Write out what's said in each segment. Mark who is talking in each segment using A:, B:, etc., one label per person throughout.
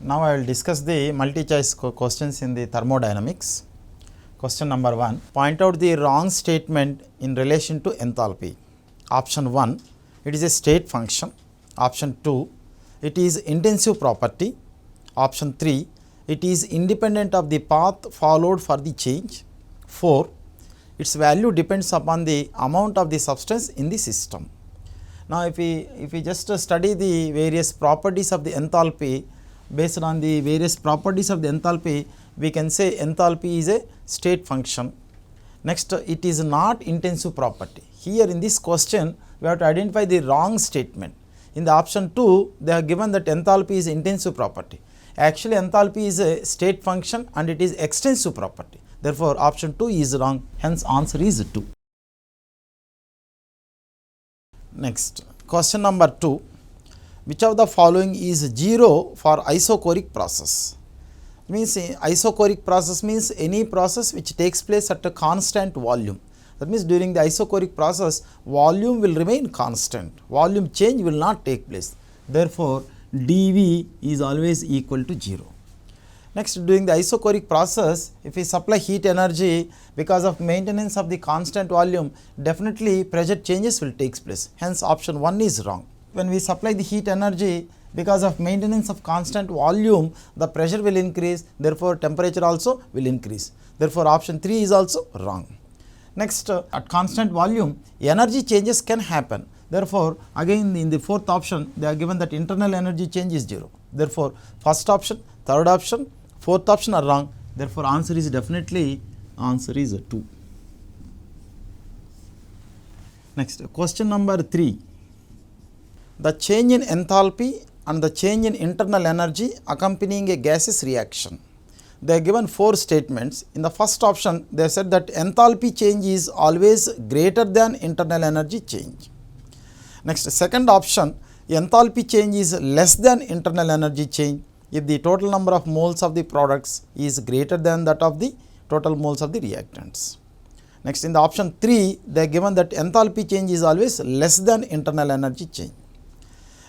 A: Now I will discuss the multi-choice questions in the thermodynamics. Question number 1. Point out the wrong statement in relation to enthalpy. Option 1. It is a state function. Option 2. It is intensive property. Option 3. It is independent of the path followed for the change. 4. Its value depends upon the amount of the substance in the system. Now if we just study the various properties of the enthalpy, based on the various properties of the enthalpy, we can say enthalpy is a state function. Next, it is not intensive property. Here in this question, we have to identify the wrong statement. In the option 2, they have given that enthalpy is intensive property. Actually, enthalpy is a state function and it is extensive property. Therefore, option 2 is wrong. Hence, answer is 2. Next, question number 2. Which of the following is 0 for isochoric process? Means isochoric process means any process which takes place at a constant volume. That means during the isochoric process, volume will remain constant. Volume change will not take place. Therefore, dV is always equal to 0. Next, during the isochoric process, if we supply heat energy, because of maintenance of the constant volume, definitely pressure changes will take place. Hence, option 1 is wrong. When we supply the heat energy, because of maintenance of constant volume, the pressure will increase, therefore temperature also will increase. Therefore, option 3 is also wrong. Next, at constant volume, energy changes can happen. Therefore, again in the fourth option, they are given that internal energy change is 0. Therefore, first option, third option, fourth option are wrong. Therefore, answer is definitely answer is 2. Next, question number 3. The change in enthalpy and the change in internal energy accompanying a gaseous reaction. They are given 4 statements. In the first option, they said that enthalpy change is always greater than internal energy change. Next, second option, enthalpy change is less than internal energy change if the total number of moles of the products is greater than that of the total moles of the reactants. Next, in the option 3, they are given that enthalpy change is always less than internal energy change.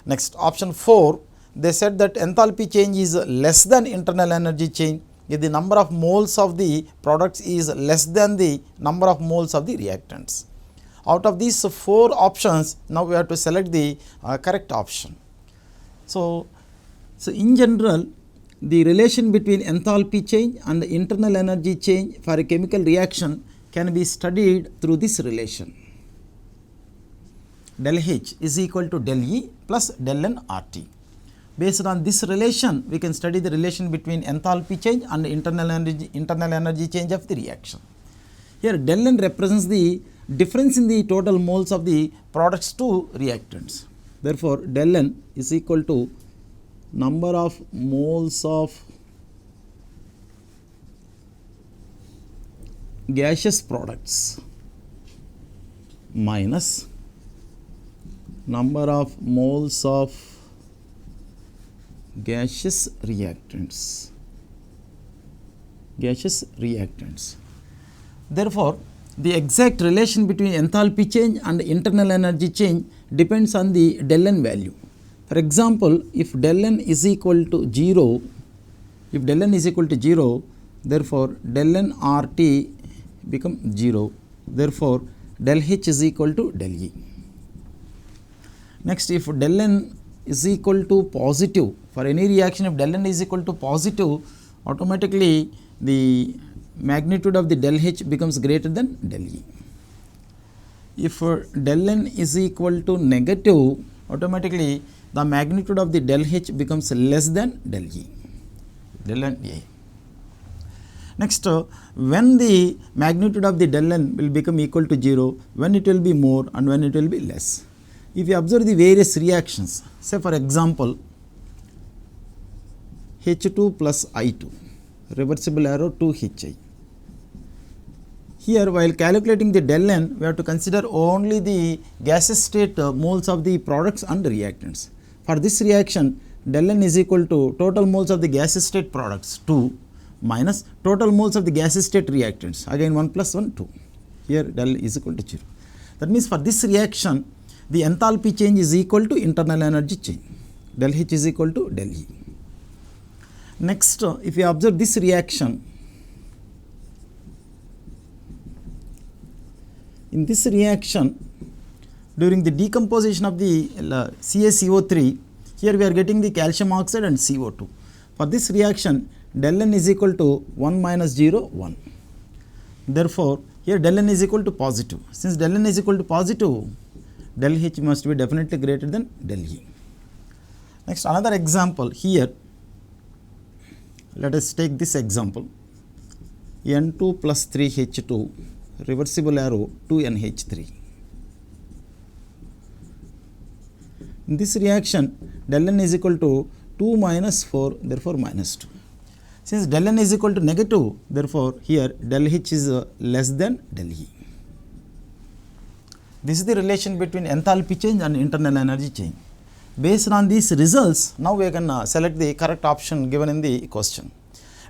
A: Next, option 4, they said that enthalpy change is less than internal energy change if the number of moles of the products is less than the number of moles of the reactants. Out of these 4 options, now we have to select the correct option. So in general, the relation between enthalpy change and the internal energy change for a chemical reaction can be studied through this relation. Del H is equal to del E plus del N RT. Based on this relation, we can study the relation between enthalpy change and internal energy change of the reaction. Here del N represents the difference in the total moles of the products to reactants. Therefore, del N is equal to number of moles of gaseous products minus number of moles of gaseous reactants. Therefore, the exact relation between enthalpy change and internal energy change depends on the del N value. For example, if del N is equal to 0, therefore del N RT become 0. Therefore, del H is equal to del E. Next, if del N is equal to positive, for any reaction if del N is equal to positive, automatically the magnitude of the del H becomes greater than del E. If del N is equal to negative, automatically the magnitude of the del H becomes less than del E. Del N A. Next, when the magnitude of the del N will become equal to 0, when it will be more and when it will be less. If you observe the various reactions, say for example, H2 plus I2, reversible arrow 2HI. Here, while calculating the del N, we have to consider only the gaseous state moles of the products and reactants. For this reaction, del N is equal to total moles of the gaseous state products 2 minus total moles of the gaseous state reactants, again 1 plus 1 2. Here del is equal to 0. That means for this reaction, the enthalpy change is equal to internal energy change. Del H is equal to del E. Next, if you observe this reaction, in this reaction, during the decomposition of the CaCO3, here we are getting the calcium oxide and CO2. For this reaction, del N is equal to 1 minus 0, 1. Therefore, here del N is equal to positive. Since del N is equal to positive, del H must be definitely greater than del E. Next, another example here. Let us take this example. N2 plus 3H2, reversible arrow 2NH3. In this reaction, del N is equal to 2 minus 4, therefore minus 2. Since del N is equal to negative, therefore here del H is less than del E. This is the relation between enthalpy change and internal energy change. Based on these results, now we can select the correct option given in the question.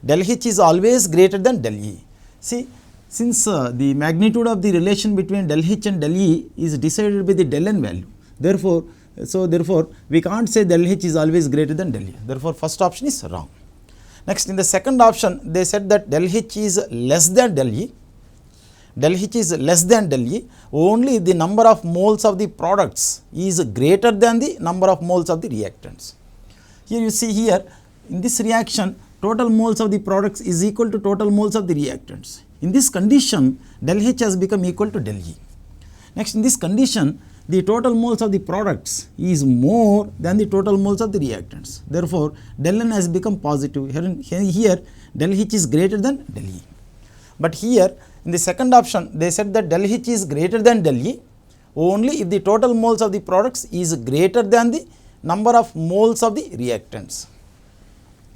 A: Del H is always greater than del E. See, since the magnitude of the relation between del H and del E is decided by the del N value, therefore we can't say del H is always greater than del E. Therefore, first option is wrong. Next, in the second option, they said that del H is less than del E. Del H is less than del E, only the number of moles of the products is greater than the number of moles of the reactants. Here you see here, in this reaction, total moles of the products is equal to total moles of the reactants. In this condition, del H has become equal to del E. Next, in this condition, the total moles of the products is more than the total moles of the reactants. Therefore, del N has become positive. Here del H is greater than del E. But here, in the second option, they said that del H is greater than del E only if the total moles of the products is greater than the number of moles of the reactants.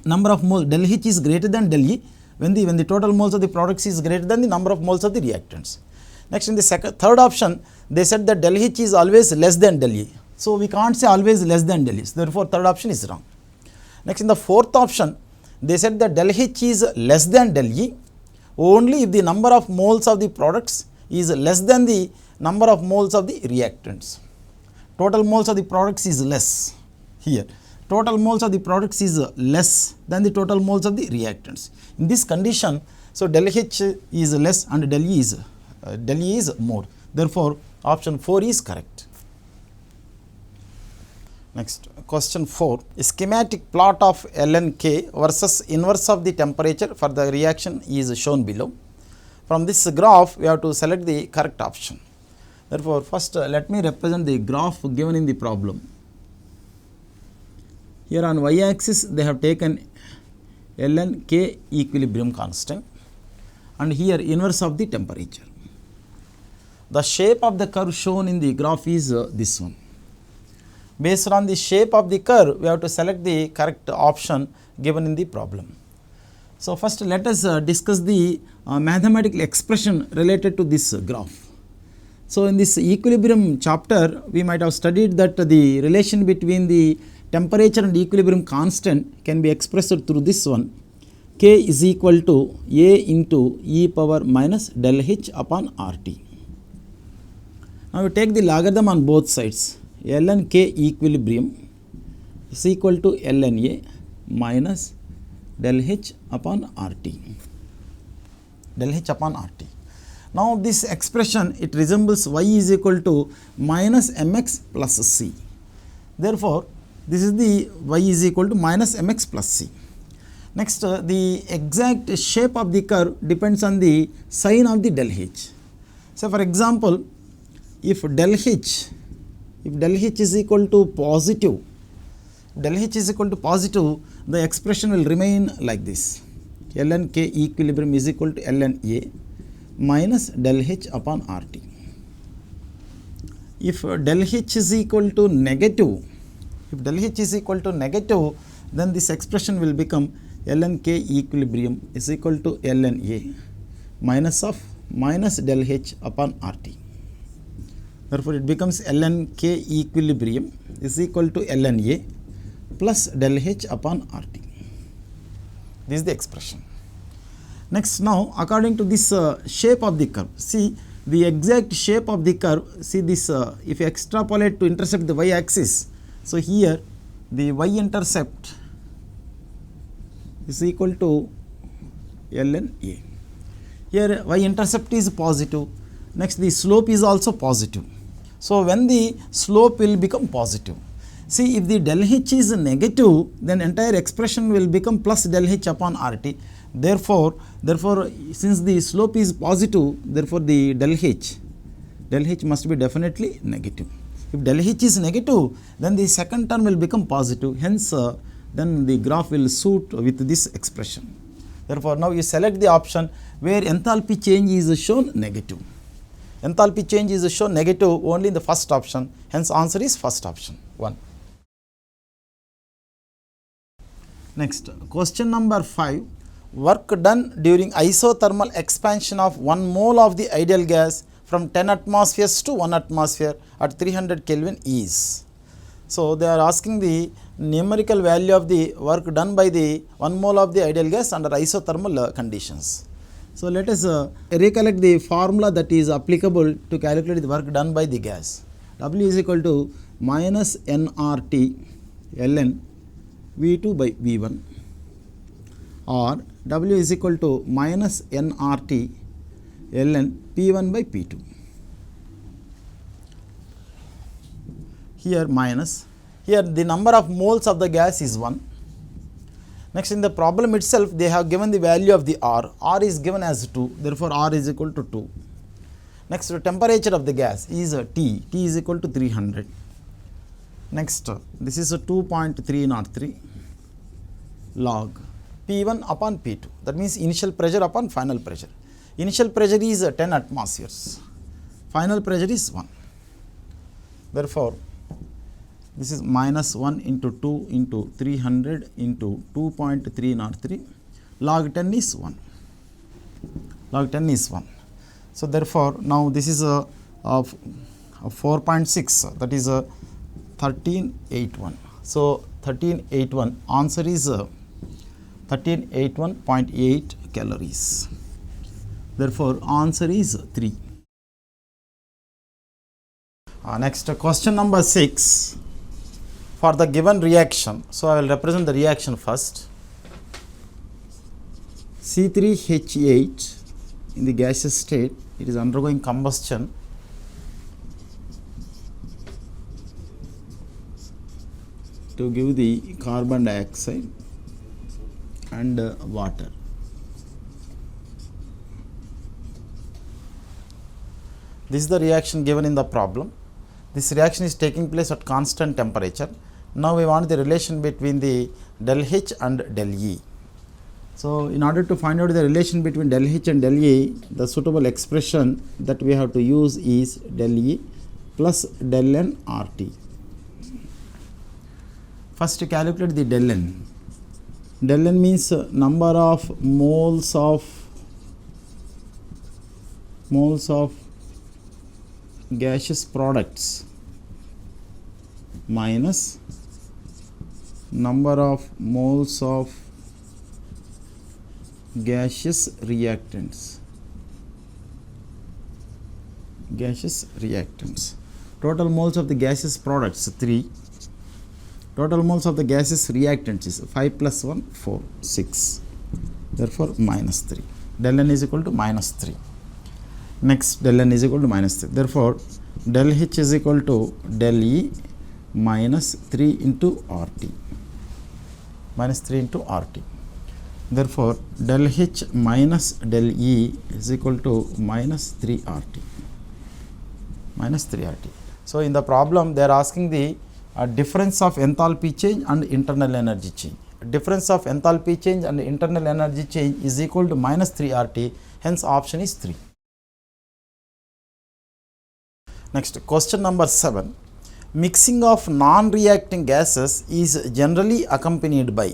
A: Number of moles, del H is greater than del E when the total moles of the products is greater than the number of moles of the reactants. Next, in the third option, they said that del H is always less than del E. So, we can't say always less than del E. Therefore, third option is wrong. Next, in the fourth option, they said that del H is less than del E only if the number of moles of the products is less than the number of moles of the reactants. Total moles of the products is less here. Total moles of the products is less than the total moles of the reactants. In this condition, so del H is less and del E is more. Therefore, option 4 is correct. Next, question 4. A schematic plot of ln(k) versus inverse of the temperature for the reaction is shown below. From this graph, we have to select the correct option. Therefore, first let me represent the graph given in the problem. Here on y-axis, they have taken ln(k) equilibrium constant, and here inverse of the temperature. The shape of the curve shown in the graph is this one. Based on the shape of the curve, we have to select the correct option given in the problem. So, first let us discuss the mathematical expression related to this graph. So, in this equilibrium chapter, we might have studied that the relation between the temperature and equilibrium constant can be expressed through this one. K is equal to A into e power minus del H upon RT. Now, we take the logarithm on both sides. ln(k) equilibrium is equal to ln A minus del H upon RT. Del H upon RT. Now, this expression, it resembles y is equal to minus mx plus c. Therefore, this is the y is equal to minus mx plus c. Next, the exact shape of the curve depends on the sign of the del H. So, for example, if del H is equal to positive, the expression will remain like this. ln(k) equilibrium is equal to ln A minus del H upon RT. If del H is equal to negative, then this expression will become ln(k) equilibrium is equal to ln A minus del H upon RT. Therefore, it becomes ln(k) equilibrium is equal to ln A plus del H upon RT. This is the expression. Next, now according to this shape of the curve, see the exact shape of the curve. See this, if you extrapolate to intercept the y-axis, so here the y-intercept is equal to ln A. Here y-intercept is positive, next the slope is also positive. So, when the slope will become positive, see if the del h is negative, then entire expression will become plus del h upon RT. Therefore, since the slope is positive, therefore the del h must be definitely negative. If del h is negative, then the second term will become positive, hence then the graph will suit with this expression. Therefore, now you select the option where enthalpy change is shown negative. Enthalpy change is shown negative only in the first option, hence answer is first option 1. Next, question number 5. Work done during isothermal expansion of 1 mole of the ideal gas from 10 atmospheres to 1 atmosphere at 300 Kelvin is. So, they are asking the numerical value of the work done by the 1 mole of the ideal gas under isothermal conditions. So, let us recollect the formula that is applicable to calculate the work done by the gas. W is equal to minus nRT ln V2 by V1, or W is equal to minus nRT ln P1 by P2. Here minus, here the number of moles of the gas is 1. Next, in the problem itself they have given the value of the R is given as 2, therefore R is equal to 2. Next, the temperature of the gas is T is equal to 300. Next, this is a 2.303 log P1 upon P2, that means initial pressure upon final pressure. Initial pressure is 10 atmospheres, final pressure is 1. Therefore, this is minus 1 into 2 into 300 into 2.303, log 10 is 1. Log 10 is 1. So, therefore, now this is a 4.6, that is a 1381. So, 1381, answer is 1381.8 calories. Therefore, answer is 3. Next, question number 6. For the given reaction, so I will represent the reaction first. C3H8 in the gaseous state, it is undergoing combustion to give the carbon dioxide and water. This is the reaction given in the problem. This reaction is taking place at constant temperature. Now, we want the relation between the del H and del E. So, in order to find out the relation between del H and del E, the suitable expression that we have to use is del E plus del N RT. First, to calculate the del N. Del N means number of moles of gaseous products minus number of moles of gaseous reactants. Total moles of the gaseous products 3. Total moles of the gaseous reactants is 5 plus 1, 4, 6. Therefore, minus 3. Del N is equal to minus 3. Next, del N is equal to minus 3. Therefore, del H is equal to del E minus 3 into RT. Minus 3 into RT. Therefore, del H minus del E is equal to minus 3 RT. Minus 3 RT. So, in the problem they are asking the difference of enthalpy change and internal energy change. Difference of enthalpy change and internal energy change is equal to minus 3 RT. Hence, option is 3. Next, question number 7. Mixing of non-reacting gases is generally accompanied by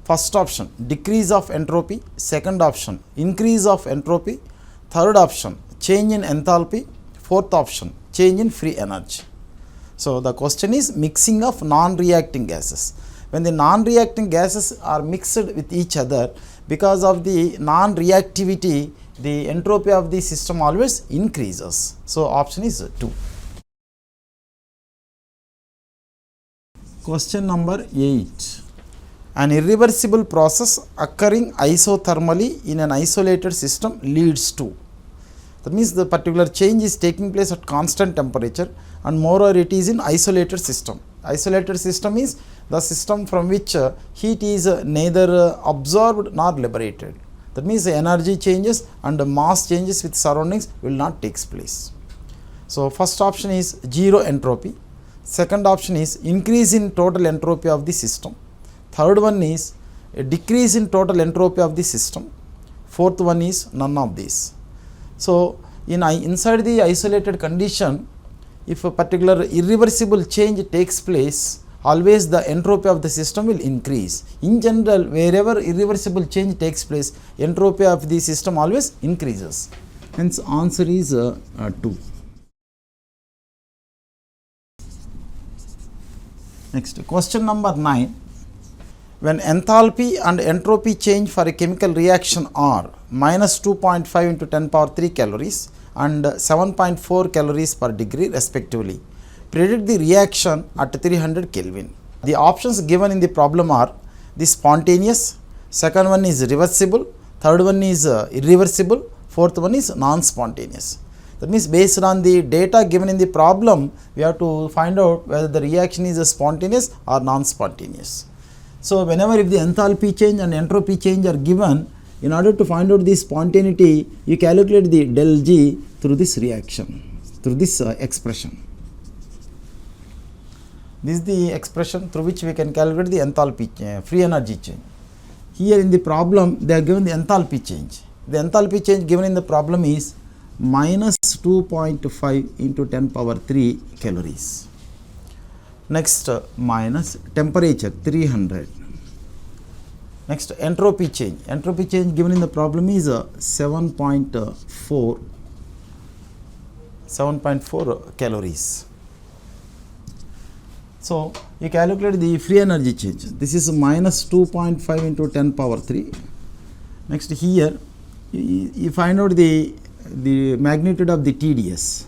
A: first option decrease of entropy, second option increase of entropy, third option change in enthalpy, fourth option change in free energy. So, the question is mixing of non-reacting gases. When the non-reacting gases are mixed with each other, because of the non-reactivity, the entropy of the system always increases. So, option is 2. Question number 8. An irreversible process occurring isothermally in an isolated system leads to. That means the particular change is taking place at constant temperature, and moreover it is in isolated system. Isolated system is the system from which heat is neither absorbed nor liberated. That means the energy changes and the mass changes with surroundings will not take place. So first option is zero entropy. Second option is increase in total entropy of the system. Third one is a decrease in total entropy of the system. Fourth one is none of these. So inside the isolated condition, if a particular irreversible change takes place, always the entropy of the system will increase. In general, wherever irreversible change takes place, entropy of the system always increases. Hence answer is 2. Next, question number 9. When enthalpy and entropy change for a chemical reaction are minus 2.5 into 10 power 3 calories and 7.4 calories per degree respectively, predict the reaction at 300 Kelvin. The options given in the problem are the spontaneous, second one is reversible, third one is irreversible, fourth one is non-spontaneous. That means based on the data given in the problem, we have to find out whether the reaction is spontaneous or non-spontaneous. So whenever if the enthalpy change and entropy change are given, in order to find out the spontaneity, you calculate the del G through this reaction, through this expression. This is the expression through which we can calculate the enthalpy free energy change. Here in the problem, they are given the enthalpy change. The enthalpy change given in the problem is minus 2.5 into 10 power 3 calories. Next, minus temperature 300. Next, entropy change. Entropy change given in the problem is 7.4 calories. So you calculate the free energy change. This is minus 2.5 into 10 power 3. Next, here you find out the magnitude of the TDS.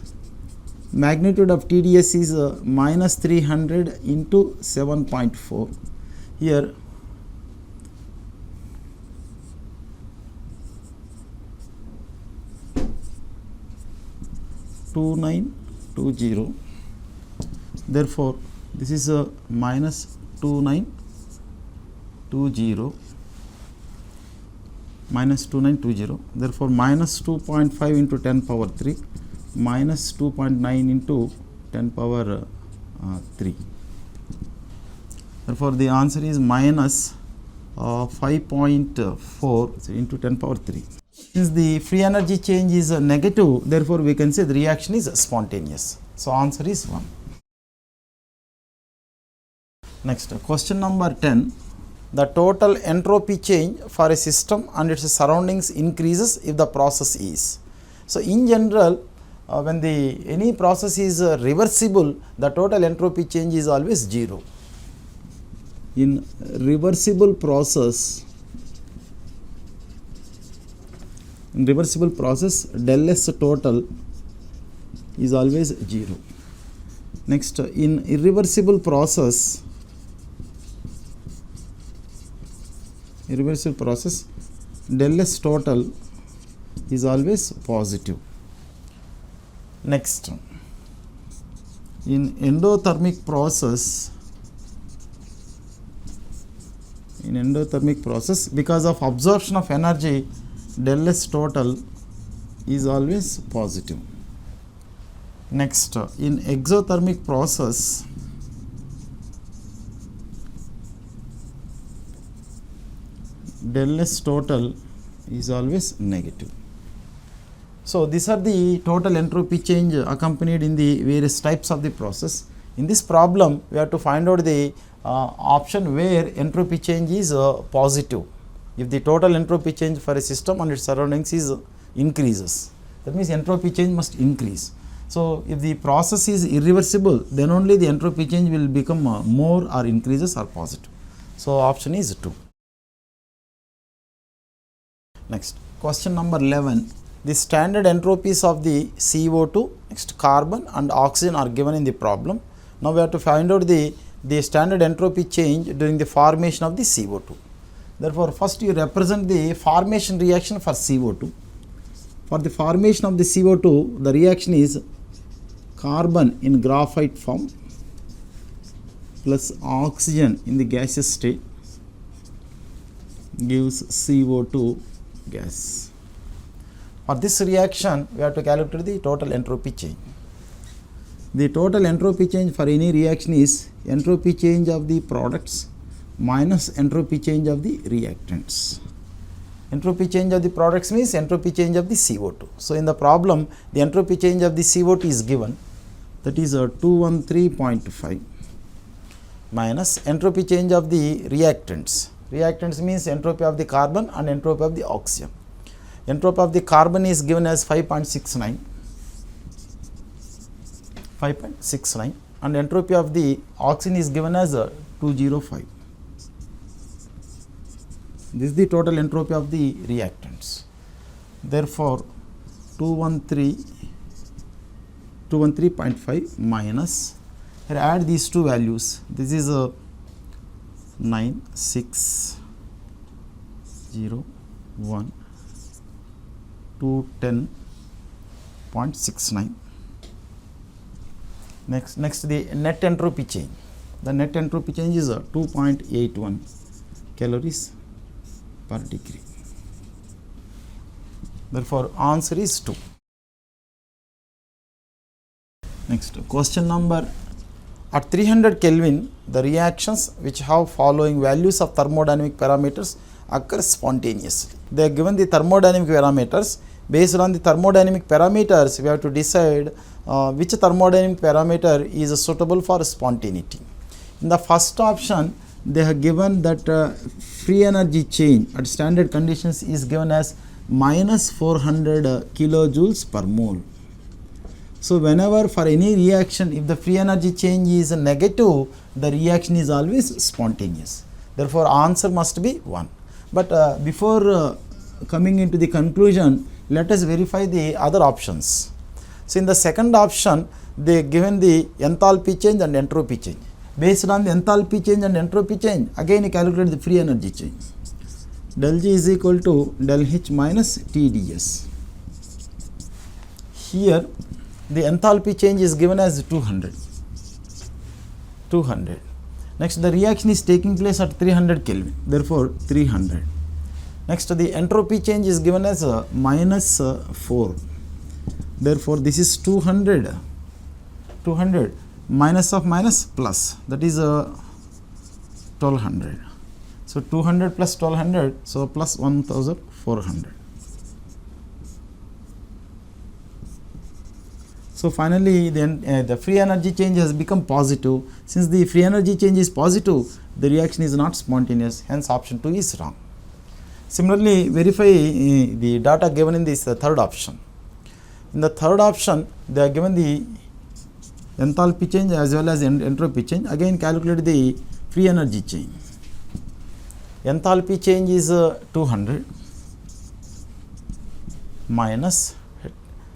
A: Magnitude of TDS is minus 300 into 7.4. Here 2920. Therefore, this is minus 2920. Minus 2920. Therefore, minus 2.5 into 10 power 3 minus 2.9 into 10 power 3. Therefore, the answer is minus 5.4 into 10 power 3. Since the free energy change is negative, therefore we can say the reaction is spontaneous. So answer is 1. Next, question number 10. The total entropy change for a system and its surroundings increases if the process is. So in general, when any process is reversible, the total entropy change is always 0. In reversible process, del S total is always 0. Next, in irreversible process, del S total is always positive. Next, in endothermic process, because of absorption of energy, del S total is always positive. Next, in exothermic process, del S total is always negative. So these are the total entropy change accompanied in the various types of the process. In this problem, we have to find out the option where entropy change is positive. If the total entropy change for a system and its surroundings is increases, that means entropy change must increase. So if the process is irreversible, then only the entropy change will become more or increases or positive. So option is 2. Next, question number 11. The standard entropies of the CO2, next carbon and oxygen are given in the problem. Now we have to find out the the standard entropy change during the formation of the CO2. Therefore, first you represent the formation reaction for CO2. For the formation of the CO2, the reaction is carbon in graphite form plus oxygen in the gaseous state gives CO2 gas. For this reaction, we have to calculate the total entropy change. The total entropy change for any reaction is entropy change of the products minus entropy change of the reactants. Entropy change of the products means entropy change of the CO2. So, in the problem, the entropy change of the CO2 is given, that is 213.5 minus entropy change of the reactants. Reactants means entropy of the carbon and entropy of the oxygen. Entropy of the carbon is given as 5.69 and entropy of the oxygen is given as 205. This is the total entropy of the reactants. Therefore, 213.5 minus, here add these two values. This is 9601 to 10.69. Next the net entropy change. The net entropy change is 2.81 calories per degree. Therefore, answer is 2. Next, question number, at 300 Kelvin, the reactions which have following values of thermodynamic parameters occur spontaneously. They are given the thermodynamic parameters. Based on the thermodynamic parameters, we have to decide which thermodynamic parameter is suitable for spontaneity. In the first option, they have given that free energy change at standard conditions is given as minus 400 kilojoules per mole. So, whenever for any reaction, if the free energy change is negative, the reaction is always spontaneous. Therefore, answer must be 1. But before coming into the conclusion, let us verify the other options. So, in the second option, they given the enthalpy change and entropy change. Based on the enthalpy change and entropy change, again you calculate the free energy change. Del G is equal to del H minus TdS. Here, the enthalpy change is given as 200. Next, the reaction is taking place at 300 Kelvin, therefore 300. Next, the entropy change is given as minus 4. Therefore, this is 200 minus of minus plus, that is 1200. So, 200 plus 1200, so plus 1400. So, finally, then the free energy change has become positive. Since the free energy change is positive, the reaction is not spontaneous, hence option 2 is wrong. Similarly, verify the data given in this third option. In the third option, they are given the enthalpy change as well as entropy change. Again, calculate the free energy change. Enthalpy change is 200 minus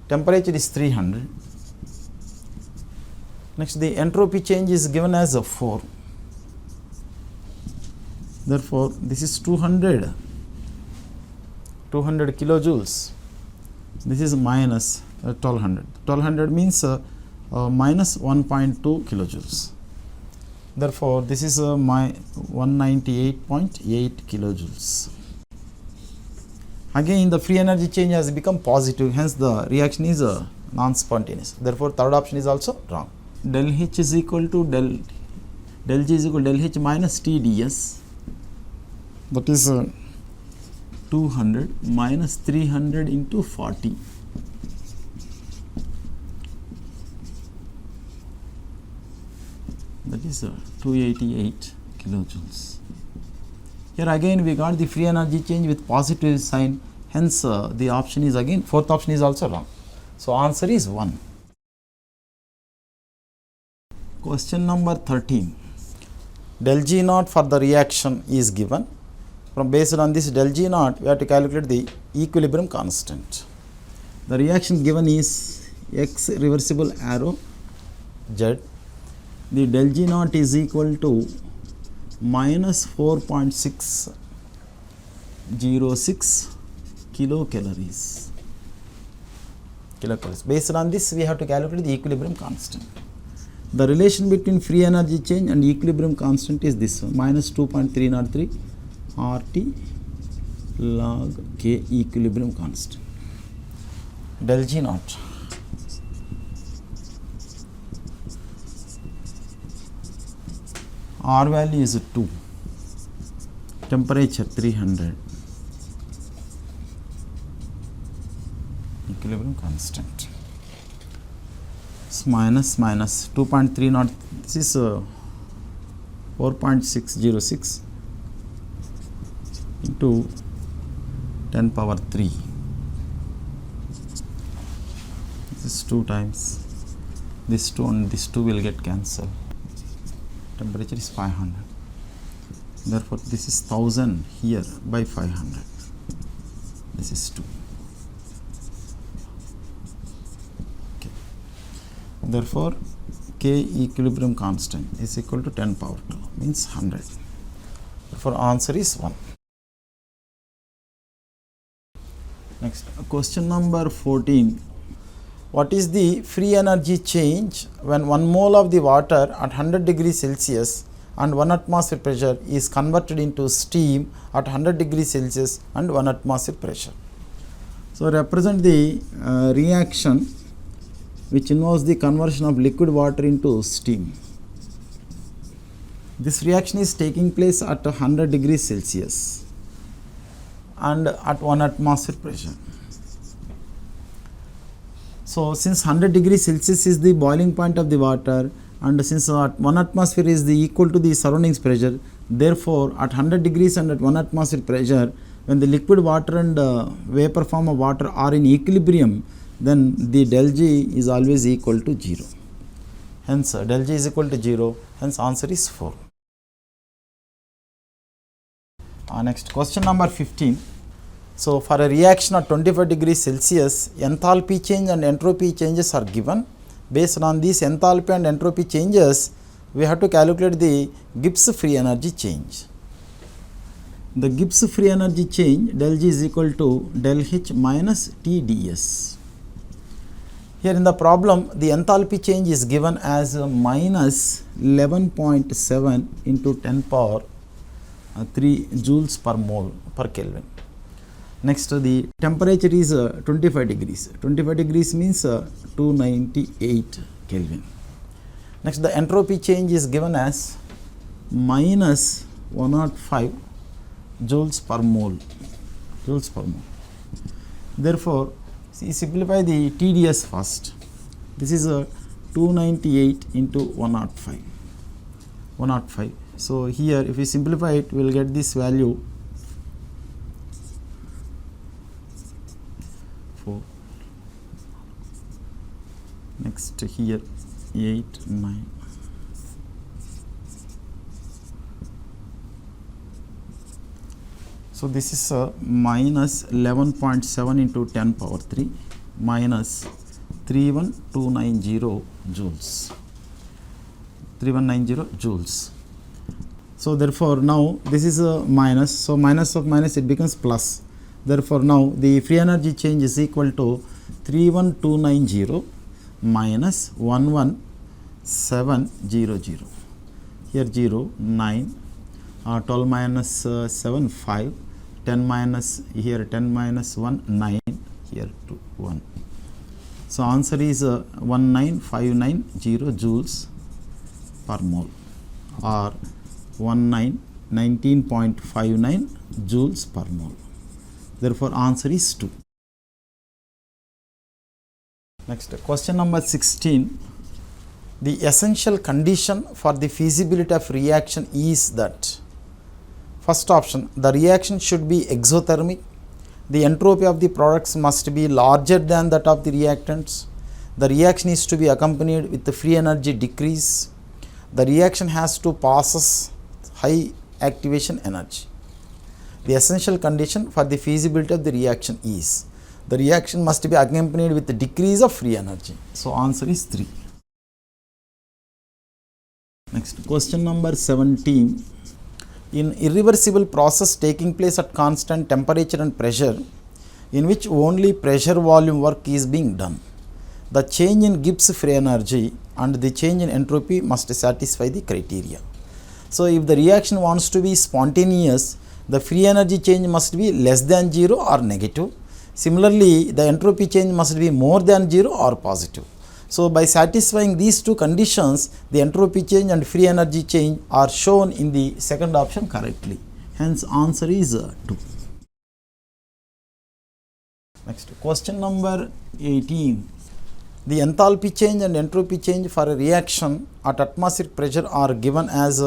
A: temperature is 300. Next, the entropy change is given as 4. Therefore, this is 200 kilojoules. This is minus 1200. 1200 means minus 1.2 kilojoules. Therefore, this is my 198.8 kilojoules. Again, the free energy change has become positive, hence the reaction is non-spontaneous. Therefore, third option is also wrong. Del H is equal to del G is equal to del H minus TdS, that is 200 minus 300 into 40. That is 288 kilojoules. Here again we got the free energy change with positive sign, hence the option is again, fourth option is also wrong. So, answer is 1. Question number 13. Del G naught for the reaction is given. From based on this del G naught, we have to calculate the equilibrium constant. The reaction given is X reversible arrow Z the del G naught is equal to minus 4.606 kilocalories. Based on this, we have to calculate the equilibrium constant. The relation between free energy change and equilibrium constant is this one, minus 2.303 RT log K equilibrium constant. Del G naught. R value is 2, temperature 300, equilibrium constant. It's minus 2.30, this is 4.606 into 10 power 3. This is 2 times this 2 and this 2 will get cancelled. Temperature is 500. Therefore, this is 1000 here by 500. This is 2. Okay. Therefore, K equilibrium constant is equal to 10 power 2, means 100. Therefore, answer is 1. Next, question number 14. What is the free energy change when 1 mole of the water at 100 degrees Celsius and 1 atmosphere pressure is converted into steam at 100 degrees Celsius and 1 atmosphere pressure? So, represent the reaction which involves the conversion of liquid water into steam. This reaction is taking place at 100 degrees Celsius and at 1 atmosphere pressure. So, since 100 degrees Celsius is the boiling point of the water and since 1 atmosphere is equal to the surroundings pressure, therefore, at 100 degrees and at 1 atmosphere pressure, when the liquid water and vapor form of water are in equilibrium, then the del G is always equal to 0. Hence, del G is equal to 0, hence answer is 4. Next, question number 15. So, for a reaction at 25 degrees Celsius, enthalpy change and entropy changes are given. Based on these enthalpy and entropy changes, we have to calculate the Gibbs free energy change. The Gibbs free energy change, del G is equal to del H minus T ds. Here in the problem, the enthalpy change is given as minus 11.7 into 10 power 3 joules per mole per Kelvin. Next, the temperature is 25 degrees. 25 degrees means 298 Kelvin. Next, the entropy change is given as minus 105 joules per mole. Therefore, simplify the TDS first. This is 298 into 105. 105. So, here if we simplify it, we will get this value 4. Next here 8, 9. So, this is minus 11.7 into 10 power 3 minus 31290 joules. 3190 joules. So, therefore, now this is a minus. So, minus of minus it becomes plus. Therefore, now the free energy change is equal to 31290 minus 11700. Here 0, 9, 12 minus 7, 5, 10 minus here 10 minus 1, 9, here 2, 1. So, answer is 19590 joules per mole or 19.59 joules per mole. Therefore, answer is 2. Next, question number 16. The essential condition for the feasibility of reaction is that first option, the reaction should be exothermic, the entropy of the products must be larger than that of the reactants, the reaction is to be accompanied with the free energy decrease, the reaction has to possess high activation energy. The essential condition for the feasibility of the reaction is the reaction must be accompanied with the decrease of free energy. So, answer is 3. Next, question number 17. In irreversible process taking place at constant temperature and pressure, in which only pressure volume work is being done, the change in Gibbs free energy and the change in entropy must satisfy the criteria. So, if the reaction wants to be spontaneous, the free energy change must be less than 0 or negative. Similarly, the entropy change must be more than 0 or positive. So, by satisfying these two conditions, the entropy change and free energy change are shown in the second option correctly. Hence, answer is 2. Next, question number 18. The enthalpy change and entropy change for a reaction at atmospheric pressure are given as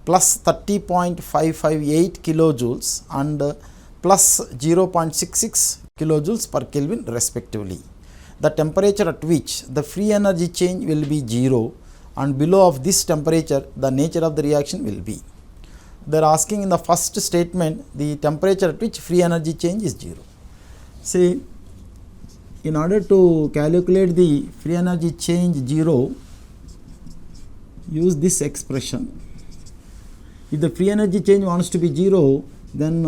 A: plus 30.558 kilojoules and plus 0.66 kilojoules per Kelvin respectively. The temperature at which the free energy change will be 0 and below of this temperature the nature of the reaction will be. They are asking in the first statement the temperature at which free energy change is 0. See, in order to calculate the free energy change 0, use this expression. If the free energy change wants to be 0, then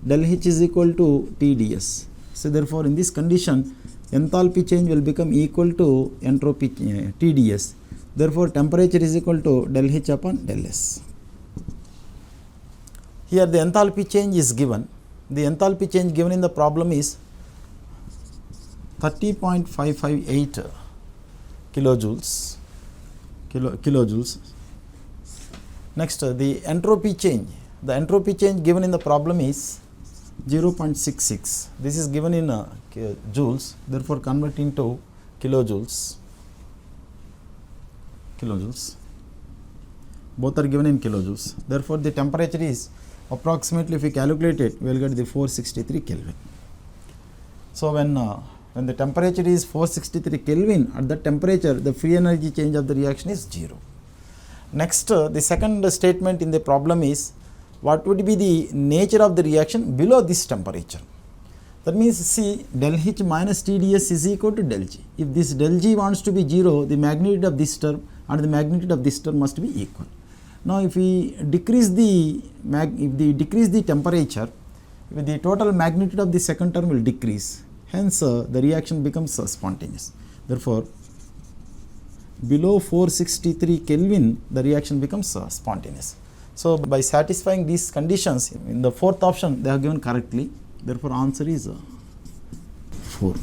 A: del H is equal to TdS. So, therefore, in this condition, enthalpy change will become equal to entropy TdS. Therefore, temperature is equal to del H upon del S. Here the enthalpy change is given. The enthalpy change given in the problem is 30.558 kilojoules. Next, the entropy change. The entropy change given in the problem is 0.66. This is given in joules. Therefore, convert into kilojoules. Both are given in kilojoules. Therefore, the temperature is approximately, if we calculate it, we will get the 463 Kelvin. So, when the temperature is 463 Kelvin, at that temperature the free energy change of the reaction is 0. Next, the second statement in the problem is what would be the nature of the reaction below this temperature. That means, see, del H minus TdS is equal to del G. If this del G wants to be 0, the magnitude of this term and the magnitude of this term must be equal. Now, if we decrease the temperature, the total magnitude of the second term will decrease. Hence, the reaction becomes spontaneous. Therefore, below 463 Kelvin, the reaction becomes spontaneous. So, by satisfying these conditions, in the fourth option they have given correctly. Therefore, answer is 4.